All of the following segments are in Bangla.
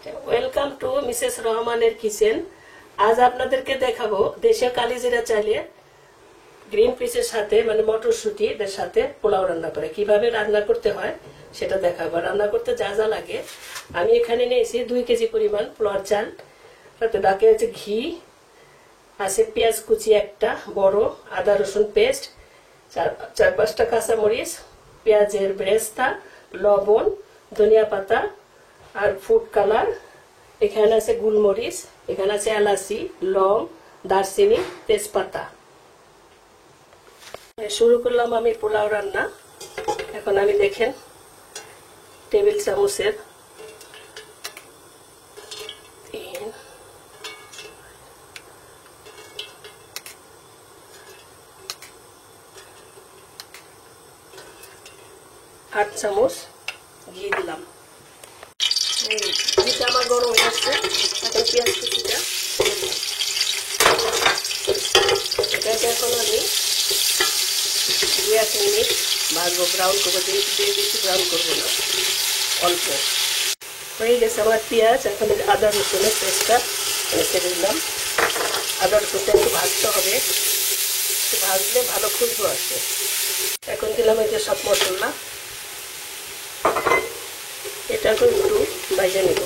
ওয়েলকাম টু মিসেস রহমানের কিচেন। আজ আপনাদেরকে দেখাবো দেশীয় কালিজিরা চাইলে গ্রিন পিসের সাথে মানে মটরশুঁটি এর সাথে পোলাও রান্না করে কিভাবে রান্না করতে হয় সেটা দেখাবো। রান্না করতে যা যা লাগে আমি এখানে নিয়েছি 2 কেজি পরিমাণ পোলাওর চাল, তাতে বাকি আছে ঘি, আছে পেঁয়াজ কুচি একটা বড়, আদা রসুন পেস্ট, 4-5টা কাঁচামরিচ, পেঁয়াজের বেরেস্তা, লবণ, ধনিয়া পাতা আর ফুড কালার, এখানে আছে গোলমরিচ, এখানে আছে এলাচি, লং, দারচিনি, তেজপাতা। শুরু করলাম আমি পোলাও রান্না। এখন আমি দেখেন টেবিল চামচের 8 চামচ ঘি দিলাম। ঘিটা আমার গরম হয়ে আসছে। এখন পেঁয়াজ কুচিটা এটাকে এখন আমি 2-1 মিনিট ভাজবো, ব্রাউন করবো। দিয়ে বেশি ব্রাউন করবো না, অল্প। হয়ে গেছে আমার পেঁয়াজ। এখন আদা রসুনের পেস্টটা ছেড়ে দিলাম। আদা রসুনটা একটু ভাজতে হবে, একটু ভাজলে ভালো খুশবু আসে। এখন দিলাম এই যে সব মশলা, এটাকে একটু ভেজে নেব।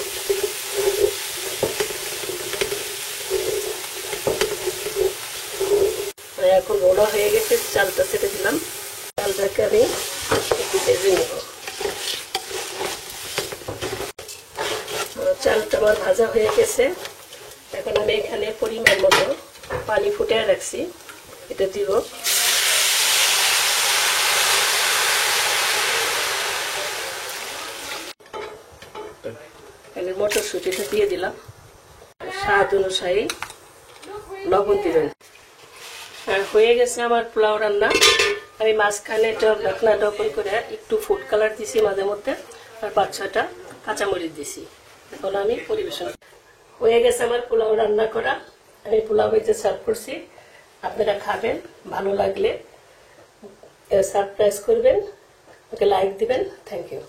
এখন ভোনা হয়ে গেছে, চালটা ছেড়ে দিলাম। চালটাকে আমি একটু ভেজে নেব। চালটা আমার ভাজা হয়ে গেছে। এখন আমি এখানে পরিমাণ মতো পানি ফুটিয়ে রাখছি, এটা দিব। মটরশুঁটিটা দিয়ে দিলাম, স্বাদ অনুযায়ী লবণ দিবেন। হয়ে গেছে আমার পোলাও রান্না। আমি মাঝখানে ঢাকনাটা ওপেন করে একটু ফুড কালার দিছি মাঝে মধ্যে, আর 5-6টা কাঁচামরিচ দিছি। এখন আমি পরিবেশন। হয়ে গেছে আমার পোলাও রান্না করা। আমি পোলাও ভেজে সার্ভ করছি। আপনারা খাবেন, ভালো লাগলে সাবস্ক্রাইব করবেন, ওকে লাইক দিবেন। Thank you.